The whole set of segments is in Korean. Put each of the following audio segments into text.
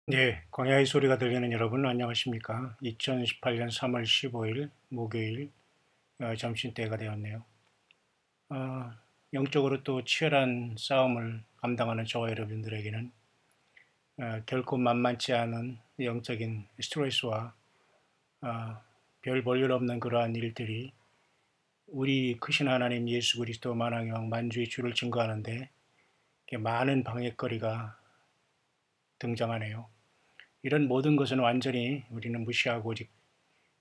네, 광야의 소리가 들리는 여러분 안녕하십니까? 2018년 3월 15일 목요일 점심때가 되었네요. 어, 영적으로 또 치열한 싸움을 감당하는 저와 여러분들에게는 결코 만만치 않은 영적인 스트레스와 어, 별 볼일 없는 그러한 일들이 우리 크신 하나님 예수 그리스도 만왕의 왕 만주의 주를 증거하는데 많은 방해거리가 등장하네요. 이런 모든 것은 완전히 우리는 무시하고 오직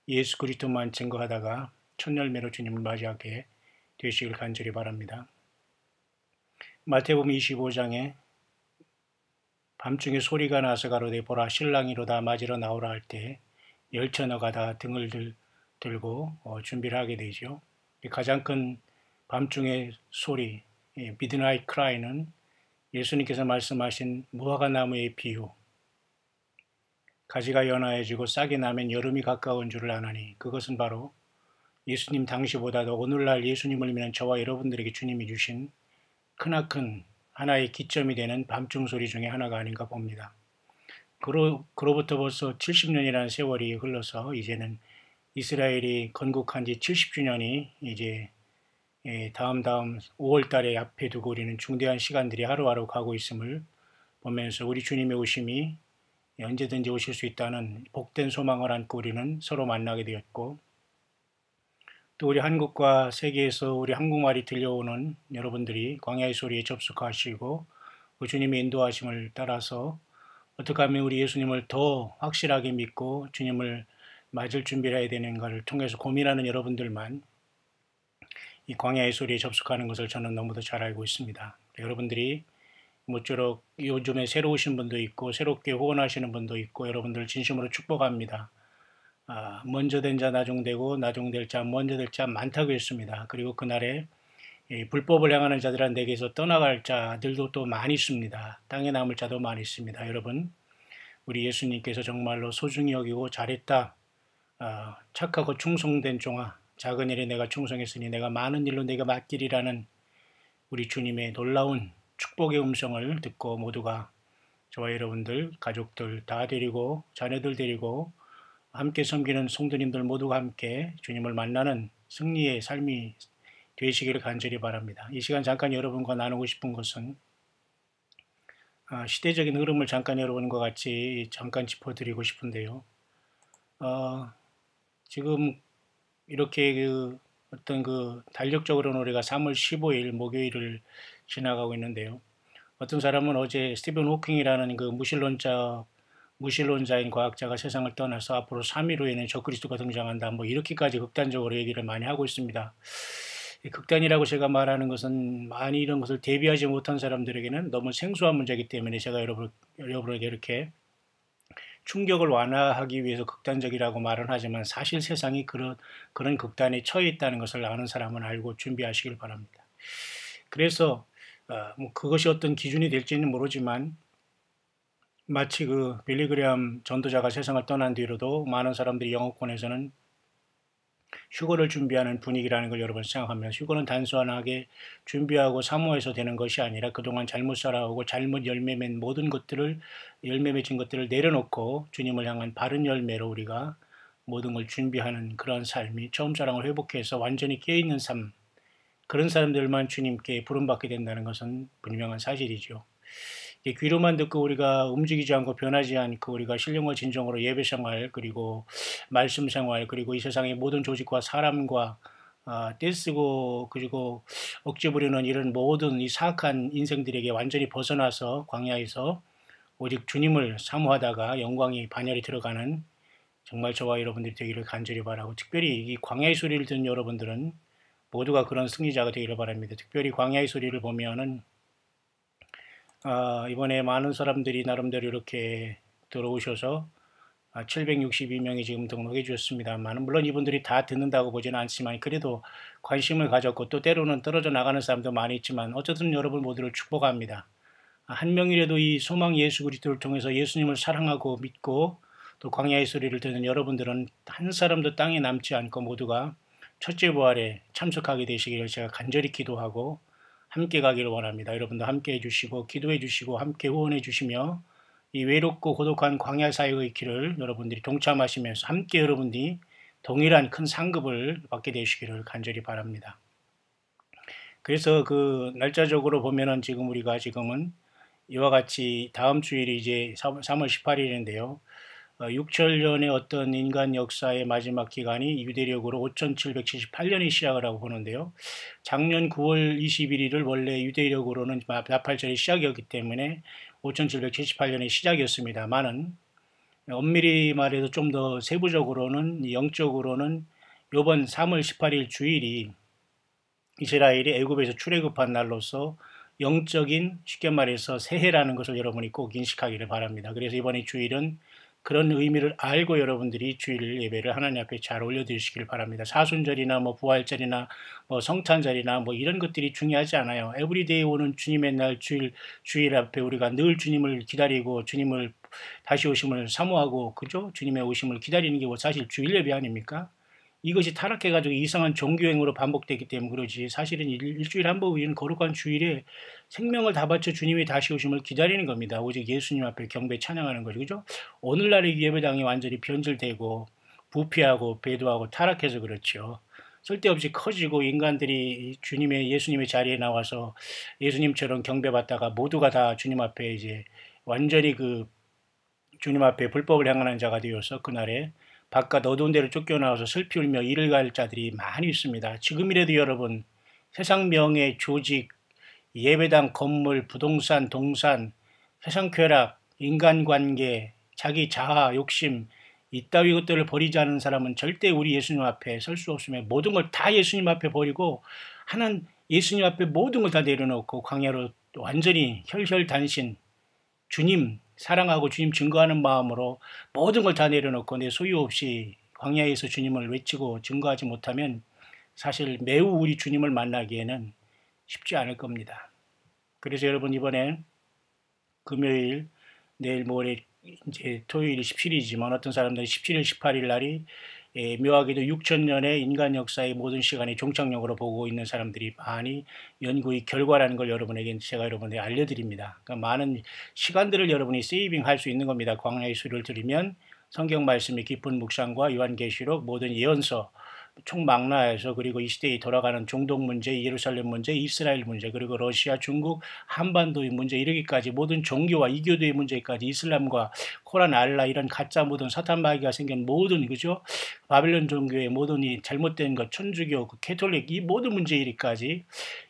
예수 그리스도만 증거하다가 첫 열매로 주님을 맞이하게 되시길 간절히 바랍니다. 마태복음 25장에 밤중에 소리가 나서 가로되 보라 신랑이로다 맞으러 나오라 할 때 열처너가 다 등을 들고 준비를 하게 되죠. 가장 큰 밤중의 소리, 미드나잇 크라이는 예수님께서 말씀하신 무화과 나무의 비유, 가지가 연하여지고 싹이 나면 여름이 가까운 줄을 아나니 그것은 바로 예수님 당시보다도 오늘날 예수님을 믿는 저와 여러분들에게 주님이 주신 크나큰 하나의 기점이 되는 밤중 소리 중에 하나가 아닌가 봅니다. 그로부터 벌써 70년이라는 세월이 흘러서 이제는 이스라엘이 건국한 지 70주년이 이제 다음 5월 달에 앞에 두고 우리는 중대한 시간들이 하루하루 가고 있음을 보면서 우리 주님의 오심이 언제든지 오실 수 있다는 복된 소망을 안고 우리는 서로 만나게 되었고, 또 우리 한국과 세계에서 우리 한국말이 들려오는 여러분들이 광야의 소리에 접속하시고 그 주님의 인도하심을 따라서 어떻게 하면 우리 예수님을 더 확실하게 믿고 주님을 맞을 준비를 해야 되는가를 통해서 고민하는 여러분들만 이 광야의 소리에 접속하는 것을 저는 너무도 잘 알고 있습니다. 여러분들이 모쪼록 요즘에 새로 오신 분도 있고 새롭게 후원하시는 분도 있고 여러분들 진심으로 축복합니다. 먼저 된 자 나중되고 나중될 자 먼저 될 자 많다고 했습니다. 그리고 그날에 불법을 행하는 자들은 내게서 떠나갈 자들도 또 많이 있습니다. 땅에 남을 자도 많이 있습니다. 여러분, 우리 예수님께서 정말로 소중히 여기고 잘했다. 착하고 충성된 종아, 작은 일에 내가 충성했으니 내가 많은 일로 내가 맡기리라는 우리 주님의 놀라운 축복의 음성을 듣고 모두가 저와 여러분들, 가족들 다 데리고 자녀들 데리고 함께 섬기는 성도님들 모두가 함께 주님을 만나는 승리의 삶이 되시기를 간절히 바랍니다. 이 시간 잠깐 여러분과 나누고 싶은 것은 시대적인 흐름을 잠깐 여러분과 같이 잠깐 짚어드리고 싶은데요. 지금 이렇게 어떤 달력적으로는 우리가 3월 15일 목요일을 지나가고 있는데요. 어떤 사람은 어제 스티븐 호킹이라는 무신론자인 과학자가 세상을 떠나서 앞으로 3일 후에는 적그리스도가 등장한다. 뭐 이렇게까지 극단적으로 얘기를 많이 하고 있습니다. 극단이라고 제가 말하는 것은 많이 이런 것을 대비하지 못한 사람들에게는 너무 생소한 문제이기 때문에 제가 여러분에게 이렇게 충격을 완화하기 위해서 극단적이라고 말은 하지만 사실 세상이 그런 극단에 처해 있다는 것을 아는 사람은 알고 준비하시길 바랍니다. 그래서 뭐 그것이 어떤 기준이 될지는 모르지만 마치 빌리그레암 전도자가 세상을 떠난 뒤로도 많은 사람들이 영어권에서는 휴거를 준비하는 분위기라는 걸 여러분 생각하면 휴거는 단순하게 준비하고 사모해서 되는 것이 아니라 그동안 잘못 살아오고 잘못 열매 맺은 것들을 내려놓고 주님을 향한 바른 열매로 우리가 모든 걸 준비하는 그런 삶이 처음 사랑을 회복해서 완전히 깨어있는 삶, 그런 사람들만 주님께 부름받게 된다는 것은 분명한 사실이죠. 귀로만 듣고 우리가 움직이지 않고 변하지 않고 우리가 신령과 진정으로 예배 생활 그리고 말씀 생활 그리고 이 세상의 모든 조직과 사람과 떼쓰고 그리고 억지 부리는 이런 모든 이 사악한 인생들에게 완전히 벗어나서 광야에서 오직 주님을 사모하다가 영광이 반열이 들어가는 정말 저와 여러분들이 되기를 간절히 바라고, 특별히 이 광야의 소리를 듣는 여러분들은 모두가 그런 승리자가 되기를 바랍니다. 특별히 광야의 소리를 보면은 이번에 많은 사람들이 나름대로 이렇게 들어오셔서 762명이 지금 등록해 주셨습니다만, 물론 이분들이 다 듣는다고 보지는 않지만 그래도 관심을 가졌고 또 때로는 떨어져 나가는 사람도 많이 있지만 어쨌든 여러분 모두를 축복합니다. 한 명이라도 이 소망 예수 그리스도를 통해서 예수님을 사랑하고 믿고 또 광야의 소리를 듣는 여러분들은 한 사람도 땅에 남지 않고 모두가 첫째 부활에 참석하게 되시기를 제가 간절히 기도하고 함께 가기를 원합니다. 여러분도 함께 해주시고 기도해 주시고 함께 후원해 주시며 이 외롭고 고독한 광야 사역의 길을 여러분들이 동참하시면서 함께 여러분들이 동일한 큰 상급을 받게 되시기를 간절히 바랍니다. 그래서 그 날짜적으로 보면은 지금 우리가 지금은 이와 같이 다음 주일이 이제 3월 18일인데요. 6천년의 어떤 인간 역사의 마지막 기간이 유대력으로 5778년이 시작을 하고 보는데요. 작년 9월 21일을 원래 유대력으로는 나팔절이 시작이었기 때문에 5778년의 시작이었습니다만은 엄밀히 말해서 좀 더 세부적으로는 영적으로는 이번 3월 18일 주일이 이스라엘이 애굽에서 출애굽한 날로서 영적인 쉽게 말해서 새해라는 것을 여러분이 꼭 인식하기를 바랍니다. 그래서 이번에 주일은 그런 의미를 알고 여러분들이 주일 예배를 하나님 앞에 잘 올려드리시길 바랍니다. 사순절이나 뭐 부활절이나 뭐 성탄절이나 뭐 이런 것들이 중요하지 않아요. 에브리데이 오는 주님의 날 주일 앞에 우리가 늘 주님을 기다리고 주님을 다시 오심을 사모하고 그죠? 주님의 오심을 기다리는 게 사실 주일 예배 아닙니까? 이것이 타락해가지고 이상한 종교행으로 반복되기 때문에 그러지 사실은 일주일에 한 번 우리는 거룩한 주일에 생명을 다 바쳐 주님이 다시 오심을 기다리는 겁니다. 오직 예수님 앞에 경배 찬양하는 거죠. 그죠? 오늘날의 예배당이 완전히 변질되고 부패하고 배도하고 타락해서 그렇죠. 쓸데없이 커지고 인간들이 예수님의 자리에 나와서 예수님처럼 경배받다가 모두가 다 주님 앞에 이제 완전히 그 주님 앞에 불법을 행하는 자가 되어서 그날에 바깥 어두운 데로 쫓겨나와서 슬피 울며 이를 갈 자들이 많이 있습니다. 지금이라도 여러분 세상 명예, 조직, 예배당, 건물, 부동산, 동산, 세상 쾌락, 인간관계, 자기 자아, 욕심 이따위 것들을 버리지 않은 사람은 절대 우리 예수님 앞에 설 수 없으며 모든 걸 다 예수님 앞에 버리고 하는 예수님 앞에 모든 걸 다 내려놓고 광야로 완전히 혈혈단신 주님 사랑하고 주님 증거하는 마음으로 모든 걸 다 내려놓고 내 소유 없이 광야에서 주님을 외치고 증거하지 못하면 사실 매우 우리 주님을 만나기에는 쉽지 않을 겁니다. 그래서 여러분 이번에 금요일, 내일 모레 이제 토요일이 17일이지만 어떤 사람들은 17일, 18일 날이 묘하게도 6천년의 인간 역사의 모든 시간이 종착역으로 보고 있는 사람들이 많이 연구의 결과라는 걸 여러분에게 제가 여러분에게 알려드립니다. 그러니까 많은 시간들을 여러분이 세이빙할 수 있는 겁니다. 광야의 수를 들으면 성경 말씀의 깊은 묵상과 요한계시록 모든 예언서 총망라해서 그리고 이 시대에 돌아가는 중동 문제, 예루살렘 문제, 이스라엘 문제, 그리고 러시아, 중국, 한반도의 문제 이르기까지 모든 종교와 이교도의 문제까지 이슬람과 코란, 알라 이런 가짜 모든 사탄 마귀가 생긴 모든 그죠? 바벨론 종교의 모든 이 잘못된 것, 천주교, 캐톨릭 이 모든 문제 일까지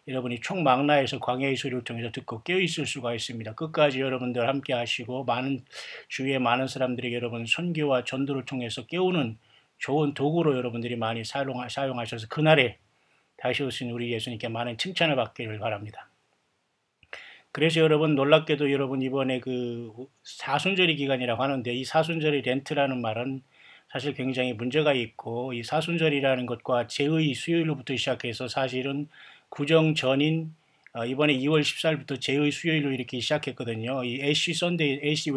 여러분이 총망라해서 광야의 소리를 통해서 듣고 깨어 있을 수가 있습니다. 끝까지 여러분들 함께 하시고 많은 주위에 많은 사람들에게 여러분 선교와 전도를 통해서 깨우는 좋은 도구로 여러분들이 많이 사용하셔서 그날에 다시 오신 우리 예수님께 많은 칭찬을 받기를 바랍니다. 그래서 여러분 놀랍게도 여러분 이번에 그 사순절이 기간이라고 하는데 이 사순절의 렌트라는 말은 사실 굉장히 문제가 있고 이 사순절이라는 것과 제의 수요일로부터 시작해서 사실은 구정 전인 이번에 2월 14일부터 제의 수요일로 이렇게 시작했거든요. 이 애쉬 선데이, 애쉬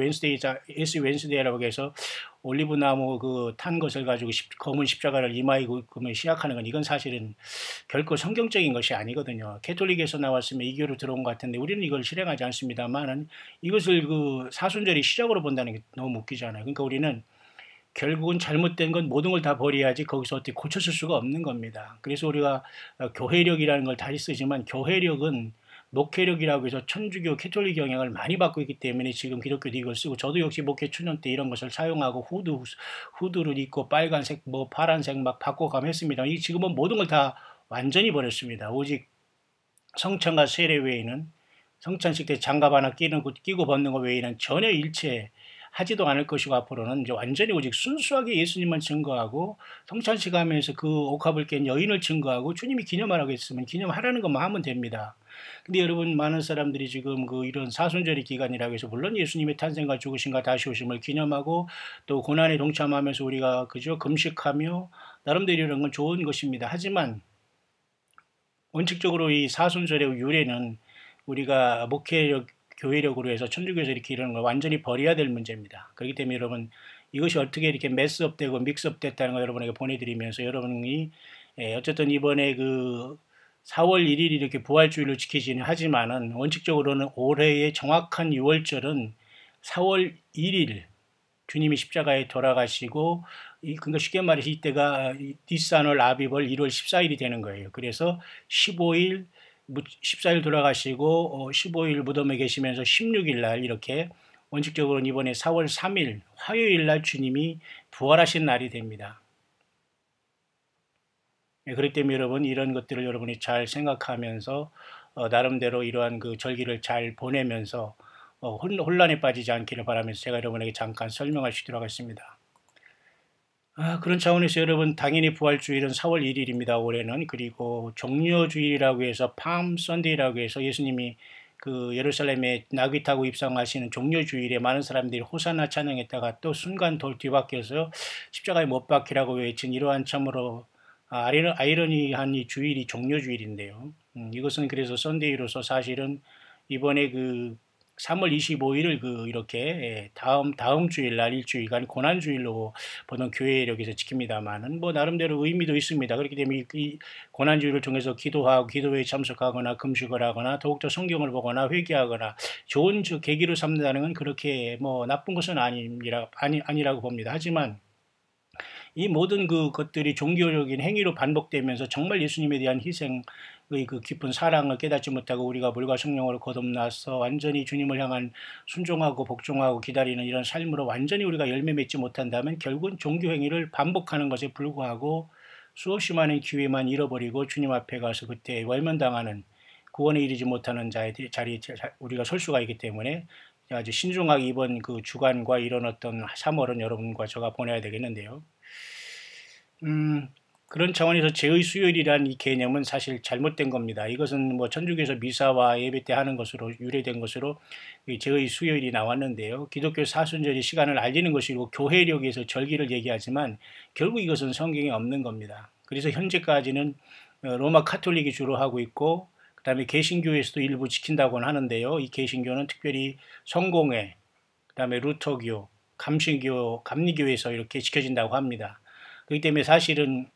웬스데이라고 해서 올리브 나무 그 탄 것을 가지고 검은 십자가를 이마에 굽으면 시작하는 건 이건 사실은 결코 성경적인 것이 아니거든요. 캐톨릭에서 나왔으면 이교로 들어온 것 같은데 우리는 이걸 실행하지 않습니다만은 이것을 그 사순절이 시작으로 본다는 게 너무 웃기잖아요. 그러니까 우리는 결국은 잘못된 건 모든 걸 다 버려야지 거기서 어떻게 고쳤을 수가 없는 겁니다. 그래서 우리가 교회력이라는 걸 다시 쓰지만 교회력은 목회력이라고 해서 천주교 캐톨릭 영향을 많이 받고 있기 때문에 지금 기독교도 이걸 쓰고 저도 역시 목회 초년 때 이런 것을 사용하고 후드를 입고 빨간색 뭐 파란색 막 바꿔가며 했습니다. 이 지금은 모든 걸 다 완전히 버렸습니다. 오직 성찬과 세례 외에는 성찬식 때 장갑 하나 끼고 벗는 것 외에는 전혀 일체 하지도 않을 것이고 앞으로는 이제 완전히 오직 순수하게 예수님만 증거하고 성찬식 하면서 그 옥합을 깬 여인을 증거하고 주님이 기념하라고 했으면 기념하라는 것만 하면 됩니다. 근데 여러분 많은 사람들이 지금 그 이런 사순절의 기간이라고 해서 물론 예수님의 탄생과 죽으심과 다시 오심을 기념하고 또 고난에 동참하면서 우리가 그저 금식하며 나름대로 이런 건 좋은 것입니다. 하지만 원칙적으로 이 사순절의 유래는 우리가 목회력 교회력으로 해서 천주교에서 이렇게 이러는 걸 완전히 버려야 될 문제입니다. 그렇기 때문에 여러분 이것이 어떻게 이렇게 매스업되고 믹스업됐다는 걸 여러분에게 보내드리면서 여러분이 어쨌든 이번에 그 4월 1일이 이렇게 부활주일로 지키지는 하지만은 원칙적으로는 올해의 정확한 6월절은 4월 1일 주님이 십자가에 돌아가시고 그러니까 쉽게 말해서 이때가 니산월 아비벌 1월 14일이 되는 거예요. 그래서 15일 14일 돌아가시고 15일 무덤에 계시면서 16일 날 이렇게 원칙적으로는 이번에 4월 3일 화요일 날 주님이 부활하신 날이 됩니다. 그렇기 때문에 여러분 이런 것들을 여러분이 잘 생각하면서 나름대로 이러한 그 절기를 잘 보내면서 혼란에 빠지지 않기를 바라면서 제가 여러분에게 잠깐 설명할 수 있도록 하겠습니다. 그런 차원에서 여러분 당연히 부활주일은 4월 1일입니다. 올해는. 그리고 종려주일이라고 해서 팜 선데이라고 해서 예수님이 그 예루살렘에 나귀 타고 입성하시는 종려주일에 많은 사람들이 호산나 찬양했다가 또 순간 돌 뒤바뀌어서 십자가에 못 박히라고 외친 이러한 참으로 아이러니한 이 주일이 종려주일인데요. 이것은 그래서 선데이로서 사실은 이번에 그 3월 25일을 이렇게 다음 주일날 일주일간 고난주일로 보통 교회 여기서 지킵니다만은 뭐 나름대로 의미도 있습니다. 그렇기 때문에 이 고난주일을 통해서 기도하고 기도회에 참석하거나 금식을 하거나 더욱더 성경을 보거나 회개하거나 좋은 계기로 삼는다는 건 그렇게 뭐 나쁜 것은 아니라고 봅니다. 하지만 이 모든 것들이 종교적인 행위로 반복되면서 정말 예수님에 대한 희생의 그 깊은 사랑을 깨닫지 못하고 우리가 물과 성령으로 거듭나서 완전히 주님을 향한 순종하고 복종하고 기다리는 이런 삶으로 완전히 우리가 열매 맺지 못한다면 결국은 종교 행위를 반복하는 것에 불과하고 수없이 많은 기회만 잃어버리고 주님 앞에 가서 그때 외면당하는 구원에 이르지 못하는 자리에 우리가 설 수가 있기 때문에 아주 신중하게 이번 그 주간과 이런 어떤 3월은 여러분과 제가 보내야 되겠는데요. 그런 차원에서 제의 수요일이라는 이 개념은 사실 잘못된 겁니다. 이것은 뭐 천주교에서 미사와 예배 때 하는 것으로 유래된 것으로 제의 수요일이 나왔는데요. 기독교 사순절의 시간을 알리는 것이고 교회력에서 절기를 얘기하지만 결국 이것은 성경에 없는 겁니다. 그래서 현재까지는 로마 카톨릭이 주로 하고 있고 그 다음에 개신교에서도 일부 지킨다고는 하는데요. 이 개신교는 특별히 성공회, 그 다음에 루터교, 감신교, 감리교에서 이렇게 지켜진다고 합니다. 그렇기 때문에 사실은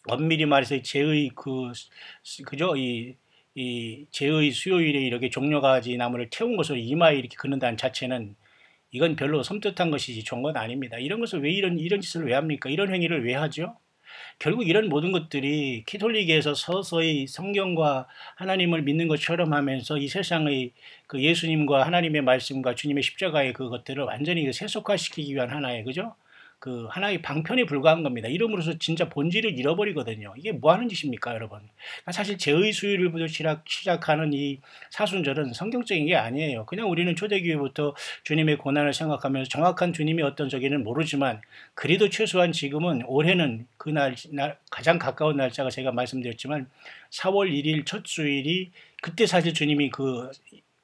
엄밀히 말해서 제의 그죠? 이 제의 수요일에 이렇게 종려가지 나무를 태운 것으로 이마에 이렇게 긋는다는 자체는 이건 별로 섬뜩한 것이지 좋은 건 아닙니다. 이런 것을 왜 이런 짓을 왜 합니까? 이런 행위를 왜 하죠? 결국 이런 모든 것들이 캐톨릭에서 서서히 성경과 하나님을 믿는 것처럼 하면서 이 세상의 그 예수님과 하나님의 말씀과 주님의 십자가의 그것들을 완전히 세속화시키기 위한 하나의 그죠? 그 하나의 방편에 불과한 겁니다. 이름으로써 진짜 본질을 잃어버리거든요. 이게 뭐 하는 짓입니까, 여러분? 사실 제의 수요일부터 시작하는 이 사순절은 성경적인 게 아니에요. 그냥 우리는 초대교회부터 주님의 고난을 생각하면서 정확한 주님의 어떤 저기는 모르지만 그래도 최소한 지금은 올해는 가장 가까운 날짜가 제가 말씀드렸지만 4월 1일 첫 주일이 그때 사실 주님이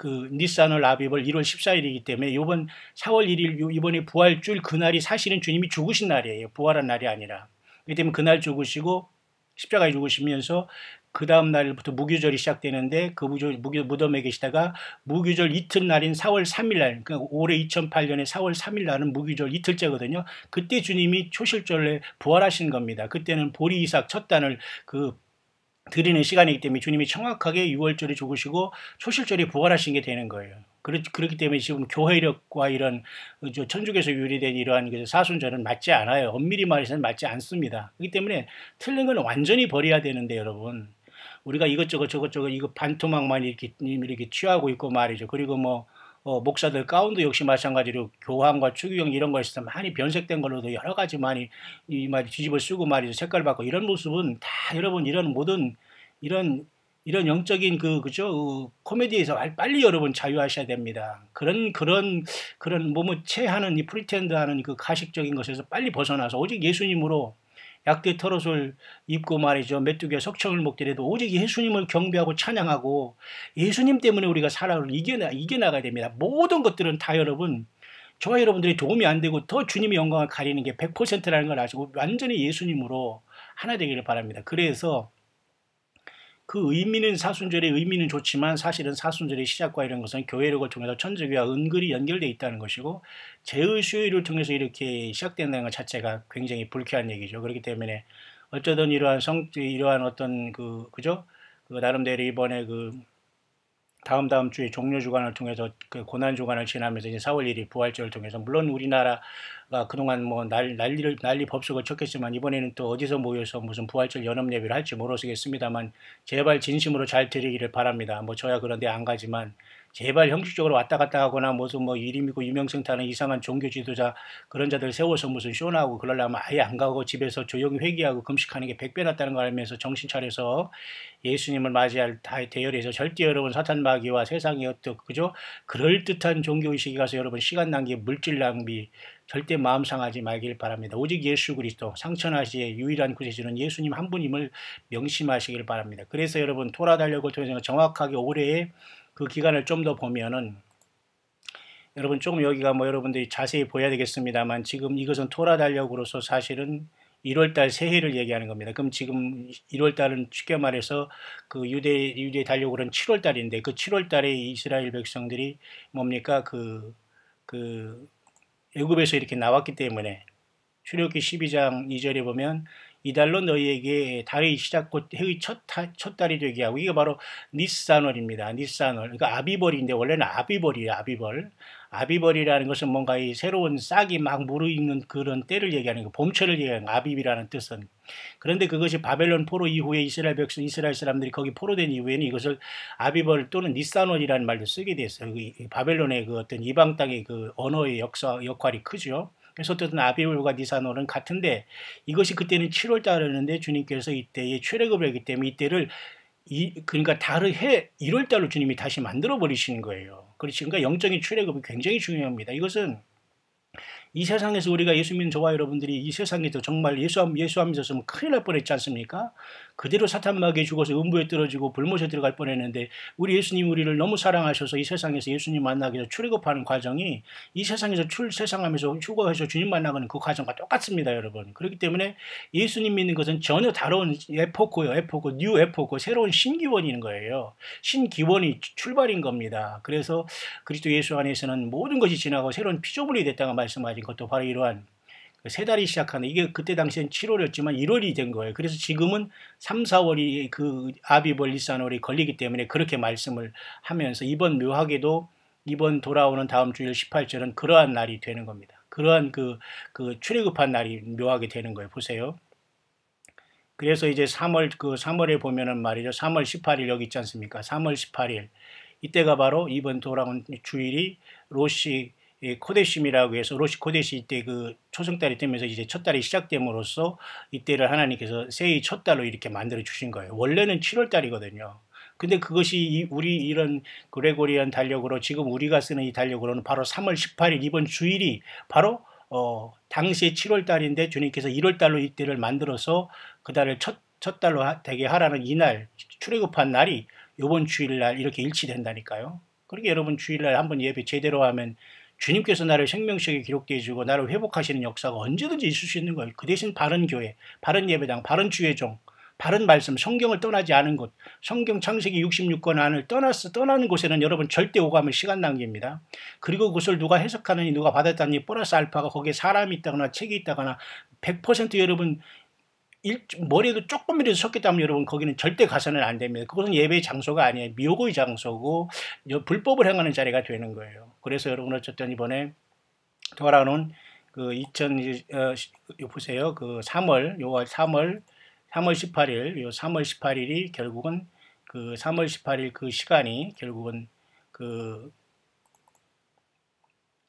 니산월 아비벌 1월 14일이기 때문에 이번 4월 1일 이번에 부활주일 그날이 사실은 주님이 죽으신 날이에요. 부활한 날이 아니라. 그렇기 때문에 그날 죽으시고 십자가에 죽으시면서 그 다음 날부터 무교절이 시작되는데 그 무덤에 계시다가 무교절 이튿날인 4월 3일 날, 그러니까 올해 2008년에 4월 3일 날은 무교절 이틀째거든요. 그때 주님이 초실절에 부활하신 겁니다. 그때는 보리 이삭 첫 단을 드리는 시간이기 때문에 주님이 정확하게 6월절에 죽으시고 초실절에 부활하신 게 되는 거예요. 그렇기 때문에 지금 교회력과 이런 천주교에서 유래된 이러한 사순절은 맞지 않아요. 엄밀히 말해서는 맞지 않습니다. 그렇기 때문에 틀린 건 완전히 버려야 되는데 여러분 우리가 이것저것 이거 반토막만 이렇게 취하고 있고 말이죠. 그리고 목사들 가운도 역시 마찬가지로 교황과 추기경 이런 거에서 많이 변색된 걸로도 여러 가지 많이 뒤집어 쓰고 말이죠. 색깔 바꿔 이런 모습은 다 여러분 이런 모든 이런 영적인 그죠? 코미디에서 빨리 여러분 자유하셔야 됩니다. 그런 몸을 체하는 이 프리텐드하는 그 가식적인 것에서 빨리 벗어나서 오직 예수님으로 약대 털옷을 입고 말이죠. 메뚜기와 석청을 먹더라도 오직 예수님을 경배하고 찬양하고 예수님 때문에 우리가 살아를 이겨나가야 됩니다. 모든 것들은 다 여러분 저와 여러분들이 도움이 안 되고 더 주님의 영광을 가리는 게 100%라는 걸 아시고 완전히 예수님으로 하나 되기를 바랍니다. 그래서 그 의미는 사순절의 의미는 좋지만 사실은 사순절의 시작과 이런 것은 교회력을 통해서 천주교와 은근히 연결되어 있다는 것이고 제의 수요일을 통해서 이렇게 시작된다는 것 자체가 굉장히 불쾌한 얘기죠. 그렇기 때문에 어쩌든 이러한 어떤 그죠? 나름대로 이번에 다음 주에 종료 주간을 통해서 그 고난 주간을 지나면서 이제 4월 1일 부활절을 통해서 물론 우리나라가 그동안 뭐 난리 법석을 쳤겠지만 이번에는 또 어디서 모여서 무슨 부활절 연합 예배를 할지 모르겠습니다만 제발 진심으로 잘 드리기를 바랍니다. 뭐 저야 그런데 안 가지만 제발 형식적으로 왔다 갔다 하거나 무슨 뭐 이름이고 유명성 타는 이상한 종교 지도자 그런 자들 세워서 무슨 쇼나하고 그러려면 아예 안 가고 집에서 조용히 회개하고 금식하는 게 100배 낫다는 걸 알면서 정신 차려서 예수님을 맞이할 대열에서 절대 여러분 사탄 마귀와 세상의 어떤 그죠? 그럴듯한 종교의식에 가서 여러분 시간 낭비, 물질 낭비 절대 마음 상하지 말길 바랍니다. 오직 예수 그리스도 상천하시의 유일한 구세주는 예수님 한 분임을 명심하시길 바랍니다. 그래서 여러분 토라 달력을 통해서 정확하게 올해의 그 기간을 좀 더 보면은 여러분 조금 여기가 뭐 여러분들이 자세히 보여야 되겠습니다만 지금 이것은 토라 달력으로서 사실은 1월달 새해를 얘기하는 겁니다. 그럼 지금 1월달은 쉽게 말해서 그 유대 달력으로는 7월달인데 그 7월달에 이스라엘 백성들이 뭡니까 그 애굽에서 이렇게 나왔기 때문에 출애굽기 12장 2절에 보면 이달로 너희에게 달의 시작 곧 해의 첫 달이 되게 하고 이게 바로 니산월입니다. 니산월. 그러니까 아비벌인데 원래는 아비벌이에요. 아비벌. 아비벌이라는 것은 뭔가 이 새로운 싹이 막 무르익는 그런 때를 얘기하는 거, 봄철을 얘기하는 거, 아비비라는 뜻은. 그런데 그것이 바벨론 포로 이후에 이스라엘 사람들이 거기 포로된 이후에는 이것을 아비벌 또는 니산월이라는 말도 쓰게 됐어요. 바벨론의 그 어떤 이방 땅의 그 언어의 역할이 크죠. 그래서 어쨌든 아비월과 니산월은 같은데 이것이 그때는 7월 달이었는데 주님께서 이때에 출애굽을 했기 때문에 이때를 그러니까 달을 1월 달로 주님이 다시 만들어 버리시는 거예요. 그렇지. 그러니까 영적인 출애굽이 굉장히 중요합니다. 이것은 이 세상에서 우리가 예수 믿는 저와 여러분들이 이 세상에서 정말 예수하면서 있으면 큰일 날 뻔했지 않습니까? 그대로 사탄 마귀에 죽어서 음부에 떨어지고 불못에 들어갈 뻔했는데 우리 예수님 우리를 너무 사랑하셔서 이 세상에서 예수님 만나기 위해서 출애굽하는 과정이 이 세상에서 출세상하면서 휴거해서 주님 만나가는 그 과정과 똑같습니다, 여러분. 그렇기 때문에 예수님 믿는 것은 전혀 다른 뉴 에포크, 새로운 신기원인 거예요. 신기원이 출발인 겁니다. 그래서 그리스도 예수 안에서는 모든 것이 지나고 새로운 피조물이 됐다고 말씀하신 것도 바로 이러한 세 달이 시작하는 이게 그때 당시엔 7월이었지만 1월이 된 거예요. 그래서 지금은 3, 4월이 그 아비벌 니산월이 걸리기 때문에 그렇게 말씀을 하면서 이번 묘하게도 이번 돌아오는 다음 주일 18절은 그러한 날이 되는 겁니다. 그러한 그 출애굽한 날이 묘하게 되는 거예요. 보세요. 그래서 이제 3월에 보면은 말이죠. 3월 18일 여기 있지 않습니까? 3월 18일. 이때가 바로 이번 돌아온 주일이 로시 코데심이라고 해서 로시 코데시 이때 그 초승달이 되면서 이제 첫 달이 시작됨으로써 이때를 하나님께서 새해의 첫 달로 이렇게 만들어 주신 거예요. 원래는 7월 달이거든요. 근데 그것이 우리 이런 그레고리안 달력으로 지금 우리가 쓰는 이 달력으로는 바로 3월 18일 이번 주일이 바로 당시에 7월 달인데 주님께서 1월 달로 이때를 만들어서 그 달을 첫 달로 되게 하라는 이날 출애굽한 날이 이번 주일날 이렇게 일치된다니까요. 그러니까 여러분 주일날 한번 예배 제대로 하면 주님께서 나를 생명책에 기록되어 주고 나를 회복하시는 역사가 언제든지 있을 수 있는 거예요. 그 대신 바른 교회, 바른 예배당, 바른 주의종, 바른 말씀, 성경을 떠나지 않은 곳, 성경 창세기 66권 안을 떠나는 곳에는 여러분 절대 오가면 시간 낭비입니다. 그리고 그것을 누가 해석하느니 누가 받았다니 플러스 알파가 거기에 사람이 있다거나 책이 있다거나 100% 여러분 머리에도 조금이라도 섞였다면 여러분 거기는 절대 가서는 안 됩니다. 그것은 예배의 장소가 아니에요. 미혹의 장소고 불법을 행하는 자리가 되는 거예요. 그래서 여러분 어쨌든 이번에 돌아오는 그 보세요. 그 3월 18일, 요 3월 18일이 결국은 그 3월 18일 그 시간이 결국은 그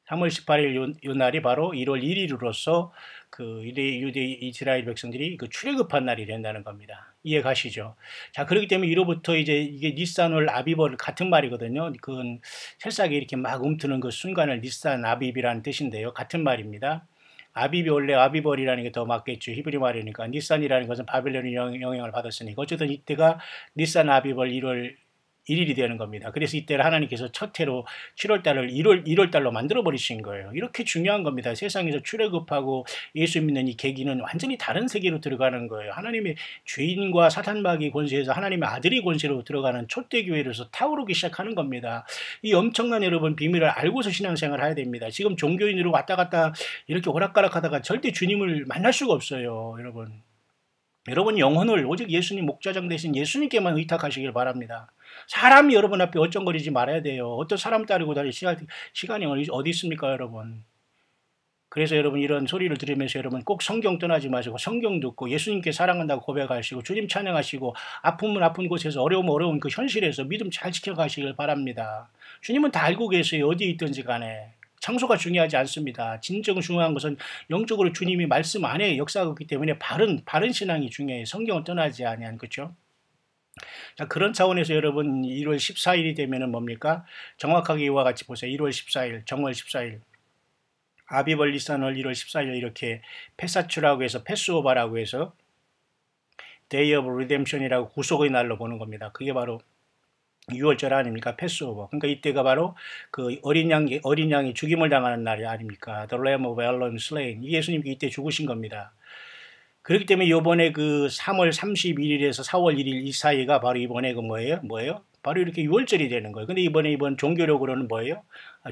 3월 18일 요 날이 바로 1월 1일으로서 그 유대 이스라엘 백성들이 그 출애굽한 날이 된다는 겁니다. 이해 가시죠? 자, 그렇기 때문에 이로부터 이제 이게 니산월 아비벌 같은 말이거든요. 그건 새싹이 이렇게 막 움트는 그 순간을 니산 아비비라는 뜻인데요. 같은 말입니다. 아비비 원래 아비벌이라는 게 더 맞겠죠. 히브리 말이니까. 니산이라는 것은 바벨론의 영향을 받았으니까. 어쨌든 이때가 니산 아비벌 1월 1일이 되는 겁니다. 그래서 이때를 하나님께서 첫 해로 7월달을 1월달로 만들어 버리신 거예요. 이렇게 중요한 겁니다. 세상에서 출애굽하고 예수 믿는 이 계기는 완전히 다른 세계로 들어가는 거예요. 하나님의 죄인과 사탄마귀 권세에서 하나님의 아들의 권세로 들어가는 촛대교회로서 타오르기 시작하는 겁니다. 이 엄청난 여러분 비밀을 알고서 신앙생활을 해야 됩니다. 지금 종교인으로 왔다 갔다 이렇게 오락가락하다가 절대 주님을 만날 수가 없어요. 여러분. 여러분 영혼을 오직 예수님 목자장 대신 예수님께만 의탁하시길 바랍니다. 사람이 여러분 앞에 어쩡거리지 말아야 돼요. 어떤 사람 따르고 다닐 시간이 어디 있습니까, 여러분? 그래서 여러분 이런 소리를 들으면서 여러분 꼭 성경 떠나지 마시고 성경 듣고 예수님께 사랑한다고 고백하시고 주님 찬양하시고 아프면 아픈 곳에서 어려우면 어려운 그 현실에서 믿음 잘 지켜가시길 바랍니다. 주님은 다 알고 계세요. 어디에 있든지 간에. 장소가 중요하지 않습니다. 진정 중요한 것은 영적으로 주님이 말씀 안에 역사하고 있기 때문에 바른 신앙이 중요해요. 성경을 떠나지 아니한, 그렇죠? 자, 그런 차원에서 여러분 1월 14일이 되면은 뭡니까? 정확하게 이와 같이 보세요. 1월 14일, 정월 14일. 아비벌 니산월 1월 14일 이렇게 페사추라고 해서 패스오버라고 해서 Day of Redemption이라고 구속의 날로 보는 겁니다. 그게 바로 6월절 아닙니까? 패스오버. 그러니까 이때가 바로 그 어린 양이 죽임을 당하는 날이 아닙니까? The Lamb of Aaron slain. 예수님께 이때 죽으신 겁니다. 그렇기 때문에 이번에 그 3월 31일에서 4월 1일 이 사이가 바로 이번에 그 뭐예요? 바로 이렇게 6월절이 되는 거예요. 근데 이번 종교력으로는 뭐예요?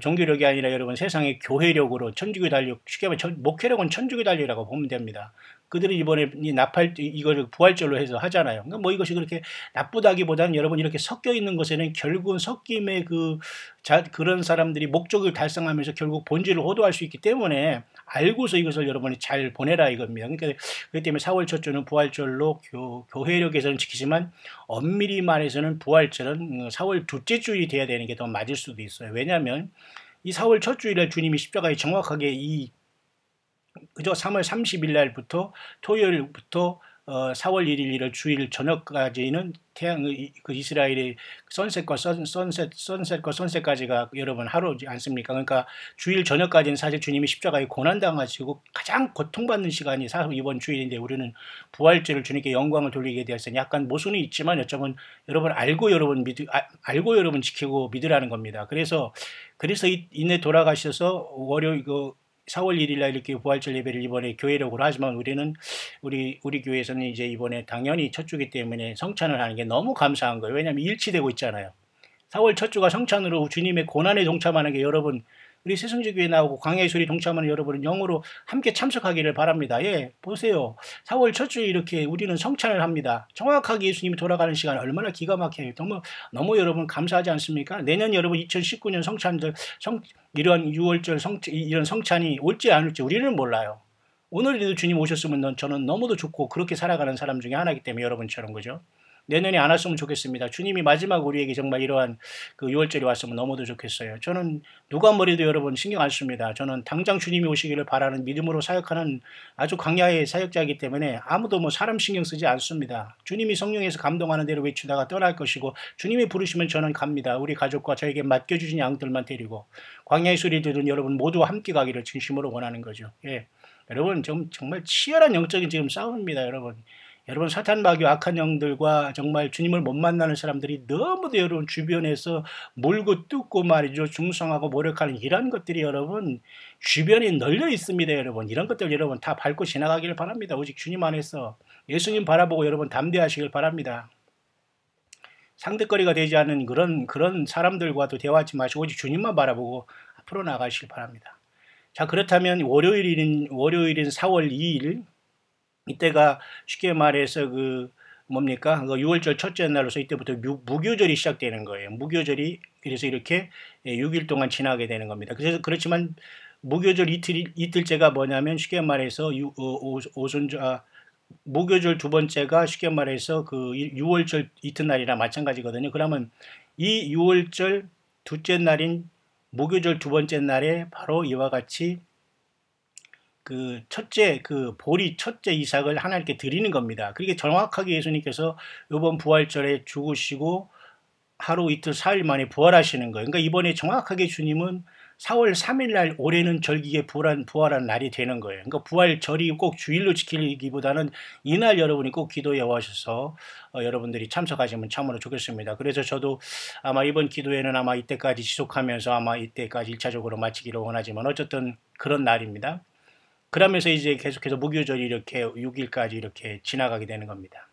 종교력이 아니라 여러분 세상의 교회력으로 천주교 달력, 쉽게 말하면 목회력은 천주교 달력이라고 보면 됩니다. 그들은 이번에 이걸 부활절로 해서 하잖아요. 그러니까 뭐 이것이 그렇게 나쁘다기보다는 여러분 이렇게 섞여 있는 것에는 결국은 섞임의 그런 사람들이 목적을 달성하면서 결국 본질을 호도할 수 있기 때문에 알고서 이것을 여러분이 잘 보내라 이겁니다. 그러니까 그렇기 때문에 4월 첫 주는 부활절로 교회력에서는 지키지만 엄밀히 말해서는 부활절은 4월 둘째 주일이 돼야 되는 게 더 맞을 수도 있어요. 왜냐하면 이 4월 첫 주일에 주님이 십자가에 정확하게 그저 3월 30일 날부터 토요일부터 4월 1일 주일 저녁까지는 그 이스라엘의 선셋과 선셋까지가 여러분 하루지 않습니까? 그러니까 주일 저녁까지는 사실 주님이 십자가에 고난당하시고 가장 고통받는 시간이 사실 이번 주일인데 우리는 부활절을 주님께 영광을 돌리게 되었으니 약간 모순이 있지만 여러분 알고 여러분 지키고 믿으라는 겁니다. 그래서 이내 돌아가셔서 월요일 4월 1일 날 이렇게 부활절 예배를 이번에 교회력으로 하지만 우리 교회에서는 이제 이번에 당연히 첫 주기 때문에 성찬을 하는 게 너무 감사한 거예요. 왜냐하면 일치되고 있잖아요. 4월 첫 주가 성찬으로 주님의 고난에 동참하는 게 여러분 우리 새성지교회 나오고 광야의 소리 동참하는 여러분은 영으로 함께 참석하기를 바랍니다. 예, 보세요. 4월 첫 주에 이렇게 우리는 성찬을 합니다. 정확하게 예수님이 돌아가는 시간 얼마나 기가 막혀요. 너무 여러분 감사하지 않습니까? 내년 여러분 2019년 성찬들 이런 6월절 이런 성찬이 올지 안 올지 우리는 몰라요. 오늘이라도 주님 오셨으면 저는 너무도 좋고 그렇게 살아가는 사람 중에 하나이기 때문에 여러분처럼 그죠? 내년에 안 왔으면 좋겠습니다. 주님이 마지막 우리에게 정말 이러한 그 6월절이 왔으면 너무도 좋겠어요. 저는 누가 뭐래도 여러분 신경 안 씁니다. 저는 당장 주님이 오시기를 바라는 믿음으로 사역하는 아주 광야의 사역자이기 때문에 아무도 뭐 사람 신경 쓰지 않습니다. 주님이 성령에서 감동하는 대로 외치다가 떠날 것이고 주님이 부르시면 저는 갑니다. 우리 가족과 저에게 맡겨주신 양들만 데리고 광야의 소리 들은 여러분 모두 함께 가기를 진심으로 원하는 거죠. 예. 여러분 정말 치열한 영적인 지금 싸움입니다. 여러분 사탄 마귀 악한 영들과 정말 주님을 못 만나는 사람들이 너무도 여러분 주변에서 물고 뜯고 말이죠. 중성하고 모력하는 이런 것들이 여러분 주변에 널려 있습니다. 여러분 이런 것들 여러분 다 밟고 지나가기를 바랍니다. 오직 주님 안에서 예수님 바라보고 여러분 담대하시길 바랍니다. 상대거리가 되지 않는 그런 사람들과도 대화하지 마시고 오직 주님만 바라보고 앞으로 나가시길 바랍니다. 자, 그렇다면 월요일인 4월 2일 이때가 쉽게 말해서 그 6월절 첫째 날로서 이때부터 무교절이 시작되는 거예요. 무교절이 그래서 이렇게 6일 동안 지나게 되는 겁니다. 그래서 그렇지만 무교절 이틀째가 뭐냐면 쉽게 말해서 무교절 두 번째가 쉽게 말해서 그 6월절 이튿날이랑 마찬가지거든요. 그러면 이 6월절 둘째 날인 무교절 두 번째 날에 바로 이와 같이 보리 첫째 이삭을 하나님께 드리는 겁니다. 그게 정확하게 예수님께서 이번 부활절에 죽으시고 하루 이틀 4일 만에 부활하시는 거예요. 그러니까 이번에 정확하게 주님은 4월 3일 날 올해는 절기에 부활한 날이 되는 거예요. 그러니까 부활절이 꼭 주일로 지키기보다는 이날 여러분이 꼭 기도에 와셔서 여러분들이 참석하시면 참으로 좋겠습니다. 그래서 저도 아마 이번 기도회는 아마 이때까지 지속하면서 아마 이때까지 1차적으로 마치기를 원하지만 어쨌든 그런 날입니다. 그러면서 이제 계속해서 무교절이 이렇게 6일까지 이렇게 지나가게 되는 겁니다.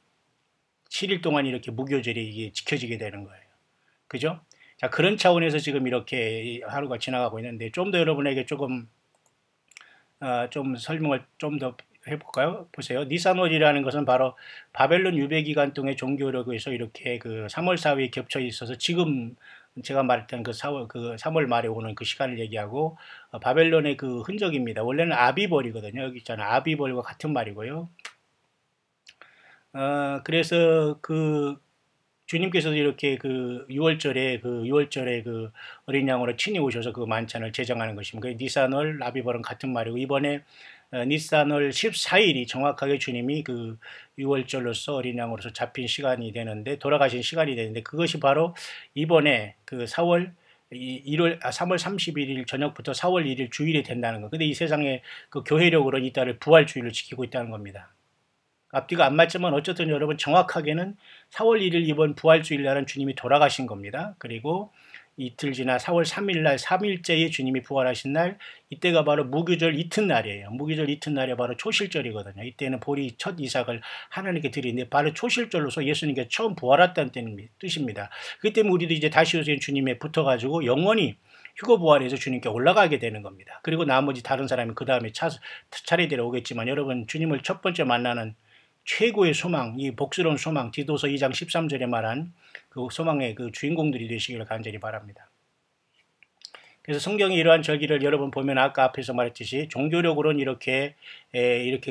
7일 동안 이렇게 무교절이 이게 지켜지게 되는 거예요. 그죠? 자, 그런 차원에서 지금 이렇게 하루가 지나가고 있는데 좀 더 여러분에게 좀 설명을 좀 더 해볼까요? 보세요. 니산월이라는 것은 바로 바벨론 유배 기간 동안 종교력에서 이렇게 그 3월 4일이 겹쳐 있어서 지금 제가 말했던 그 3월 말에 오는 그 시간을 얘기하고 바벨론의 그 흔적입니다. 원래는 아비벌이거든요. 여기 있잖아요. 아비벌과 같은 말이고요. 그래서 그 주님께서도 이렇게 그 6월절에 그 어린 양으로 친히 오셔서 그 만찬을 제정하는 것입니다. 그 니산월, 아비벌은 같은 말이고 이번에 니산월 14일이 정확하게 주님이 그 6월절로서 어린 양으로서 잡힌 시간이 되는데 돌아가신 시간이 되는데 그것이 바로 이번에 그 3월 30일 저녁부터 4월 1일 주일이 된다는 거. 근데 이 세상에 그 교회력으로는 이달을 부활주일을 지키고 있다는 겁니다. 앞뒤가 안 맞지만 어쨌든 여러분 정확하게는 4월 1일 이번 부활주일 날은 주님이 돌아가신 겁니다. 그리고 이틀 지나 4월 3일 날 3일째에 주님이 부활하신 날 이때가 바로 무교절 이튿날이에요. 무교절 이튿날이 바로 초실절이거든요. 이때는 보리 첫 이삭을 하나님께 드리는데 바로 초실절로서 예수님께 처음 부활했다는 뜻입니다. 그렇기 때문에 우리도 이제 다시 오신 주님에 붙어가지고 영원히 휴거 부활해서 주님께 올라가게 되는 겁니다. 그리고 나머지 다른 사람이 그 다음에 차례대로 오겠지만 여러분 주님을 첫 번째 만나는 최고의 소망, 이 복스러운 소망, 디도서 2장 13절에 말한 그 소망의 그 주인공들이 되시기를 간절히 바랍니다. 그래서 성경이 이러한 절기를 여러분 보면 아까 앞에서 말했듯이 종교력으로는 이렇게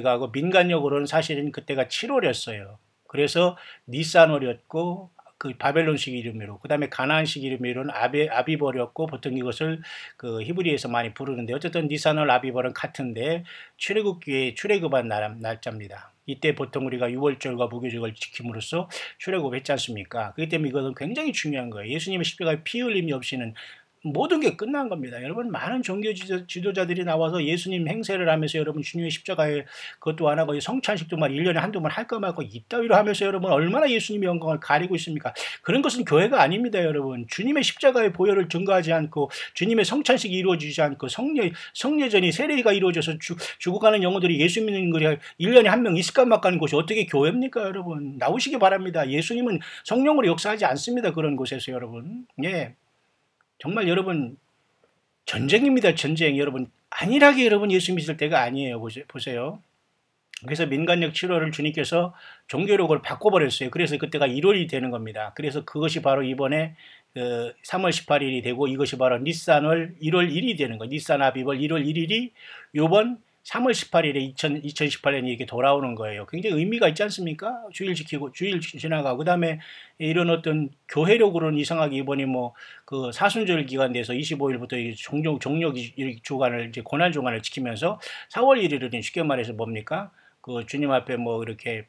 가고 민간력으로는 사실은 그때가 7월이었어요. 그래서 니산월이었고 그 바벨론식 이름으로 그 다음에 가나안식 이름으로는 아비벌이었고 보통 이것을 그 히브리에서 많이 부르는데 어쨌든 니산월 아비벌은 같은데 출애굽기에 출애굽한 날짜입니다. 이때 보통 우리가 6월절과 무교절을 지킴으로써 출애굽했지 않습니까? 그렇기 때문에 이것은 굉장히 중요한 거예요. 예수님의 십자가에 피 흘림이 없이는 모든 게 끝난 겁니다. 여러분 많은 종교 지도자들이 나와서 예수님 행세를 하면서 여러분 주님의 십자가에 그것도 안 하고 성찬식도 말 1년에 한두 번 할까 말까 이따위로 하면서 여러분 얼마나 예수님의 영광을 가리고 있습니까? 그런 것은 교회가 아닙니다. 여러분 주님의 십자가의 보혈을 증거하지 않고 주님의 성찬식이 이루어지지 않고 성례전이 세례가 이루어져서 죽어가는 영혼들이 예수 믿는 거리 1년에 한 명 있을까 말까 하는 곳이 어떻게 교회입니까? 여러분 나오시기 바랍니다. 예수님은 성령으로 역사하지 않습니다. 그런 곳에서 여러분 예. 정말 여러분 전쟁입니다. 전쟁. 여러분 안일하게 여러분 예수 믿을 때가 아니에요. 보세요. 그래서 민간력 7월을 주님께서 종교력을 바꿔버렸어요. 그래서 그때가 1월이 되는 겁니다. 그래서 그것이 바로 이번에 3월 18일이 되고 이것이 바로 니산월 1월 1일이 되는 거예요. 니산 아비벌 1월 1일이 요번 3월 18일에 2018년이 이렇게 돌아오는 거예요. 굉장히 의미가 있지 않습니까? 주일 지키고, 주일 지나가고, 그 다음에 이런 어떤 교회력으로는 이상하게 이번에 뭐, 그 사순절 기간 내에서 25일부터 종력 주간을, 이제 고난 주간을 지키면서 4월 1일은 쉽게 말해서 뭡니까? 그 주님 앞에 뭐 이렇게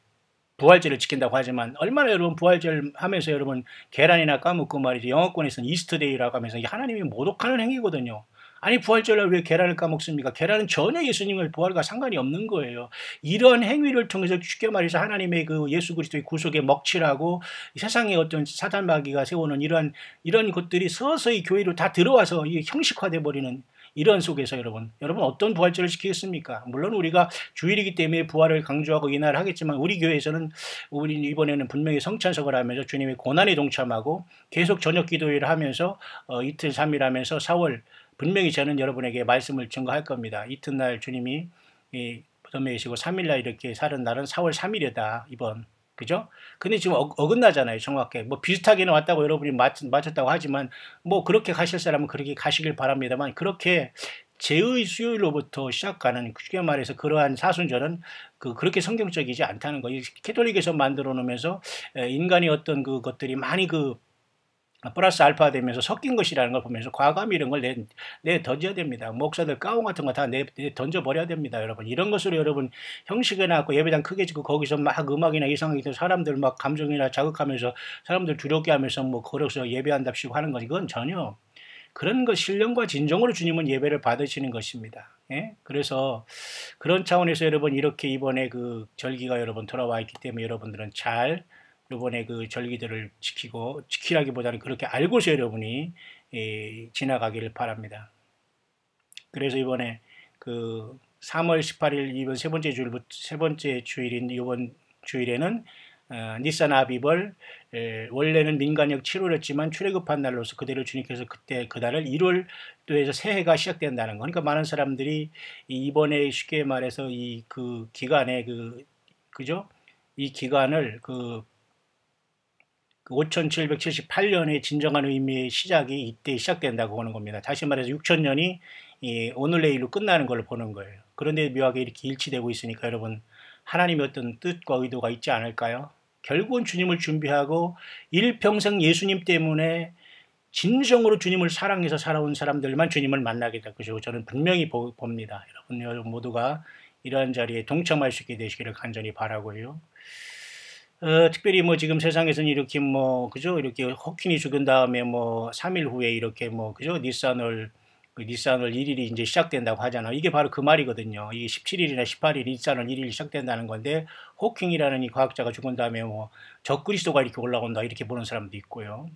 부활절을 지킨다고 하지만 얼마나 여러분 부활절 하면서 여러분 계란이나 까먹고 말이죠. 영어권에서는 이스터데이라고 하면서 하나님이 모독하는 행위거든요. 아니 부활절날 왜 계란을 까먹습니까? 계란은 전혀 예수님의 부활과 상관이 없는 거예요. 이런 행위를 통해서 쉽게 말해서 하나님의 그 예수 그리스도의 구속에 먹칠하고 세상의 어떤 사단 마귀가 세우는 이런 것들이 서서히 교회로 다 들어와서 형식화돼 버리는 이런 속에서 여러분 어떤 부활절을 지키겠습니까? 물론 우리가 주일이기 때문에 부활을 강조하고 이날을 하겠지만 우리 교회에서는 우리 이번에는 분명히 성찬석을 하면서 주님의 고난에 동참하고 계속 저녁 기도회를 하면서 이틀 3일 하면서 4월 분명히 저는 여러분에게 말씀을 증거할 겁니다. 이튿날 주님이 부덤에시고 3일날 이렇게 사는 날은 4월 3일이다 이번. 그죠? 근데 지금 어긋나잖아요. 정확하게. 뭐 비슷하게는 왔다고 여러분이 맞췄다고 하지만 뭐 그렇게 가실 사람은 그렇게 가시길 바랍니다만 그렇게 제의 수요일로부터 시작하는 쉽게 말해서 그러한 사순절은 그렇게 성경적이지 않다는 거예요. 캐톨릭에서 만들어 놓으면서 인간의 어떤 그것들이 많이 플러스 알파 되면서 섞인 것이라는 걸 보면서 과감 이런 걸 내 던져야 됩니다. 목사들 가운 같은 거 다 내 던져버려야 됩니다. 여러분 이런 것으로 여러분 형식에 나왔고 예배당 크게 짓고 거기서 막 음악이나 이상하게 돼서 사람들 막 감정이나 자극하면서 사람들 두렵게 하면서 뭐 걸어서 예배한답시고 하는 건 이건 전혀 그런 것 신령과 진정으로 주님은 예배를 받으시는 것입니다. 예? 그래서 그런 차원에서 여러분 이렇게 이번에 그 절기가 여러분 돌아와 있기 때문에 여러분들은 잘 이번에 그 절기들을 지키라기보다는 그렇게 알고서 여러분이 지나가기를 바랍니다. 그래서 이번에 그 3월 18일 이번 세 번째 주일인 이번 주일에는 니산 아빕을 원래는 민간역 7월이었지만 출애굽한 날로서 그대로 주님께서 그때 그날을 1월 또 해서 새해가 시작된다는 거. 그러니까 많은 사람들이 이번에 쉽게 말해서 이 그 기간에 그죠? 이 기간을 그 5778년의 진정한 의미의 시작이 이때 시작된다고 보는 겁니다. 다시 말해서 6000년이 오늘 내일로 끝나는 걸 보는 거예요. 그런데 묘하게 이렇게 일치되고 있으니까 여러분 하나님의 어떤 뜻과 의도가 있지 않을까요? 결국은 주님을 준비하고 일평생 예수님 때문에 진정으로 주님을 사랑해서 살아온 사람들만 주님을 만나게 될 것이고 저는 분명히 봅니다. 여러분 모두가 이러한 자리에 동참할 수 있게 되시기를 간절히 바라고요. 특별히 뭐 지금 세상에서는 이렇게 뭐 그죠? 이렇게 호킹이 죽은 다음에 뭐 3일 후에 이렇게 뭐 그죠? 닛산월 1일이 이제 시작된다고 하잖아요. 이게 바로 그 말이거든요. 이게 17일이나 18일 닛산월 1일이 시작된다는 건데 호킹이라는 이 과학자가 죽은 다음에 뭐 적그리스도가 이렇게 올라온다 이렇게 보는 사람도 있고요.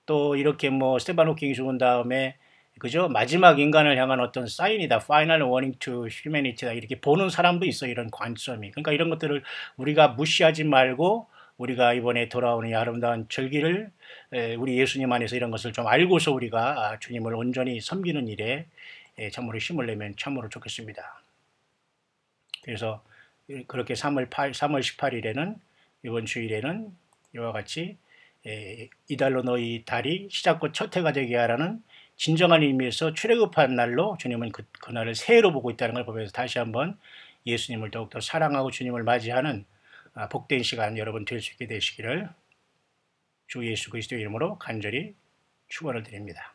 또 이렇게 뭐 스테반 호킹이 죽은 다음에 그죠? 마지막 인간을 향한 어떤 사인이다. Final warning to humanity다. 이렇게 보는 사람도 있어요. 이런 관점이. 그러니까 이런 것들을 우리가 무시하지 말고 우리가 이번에 돌아오는 이 아름다운 절기를 우리 예수님 안에서 이런 것을 좀 알고서 우리가 주님을 온전히 섬기는 일에 참으로 힘을 내면 참으로 좋겠습니다. 그래서 그렇게 3월 18일에는 이번 주일에는 이와 같이 이달로 너희 달이 시작과 첫 해가 되게 하라는 진정한 의미에서 출애굽한 날로 주님은 그날을 새해로 보고 있다는 걸 보면서 다시 한번 예수님을 더욱더 사랑하고 주님을 맞이하는 복된 시간 여러분 될 수 있게 되시기를 주 예수 그리스도의 이름으로 간절히 축원을 드립니다.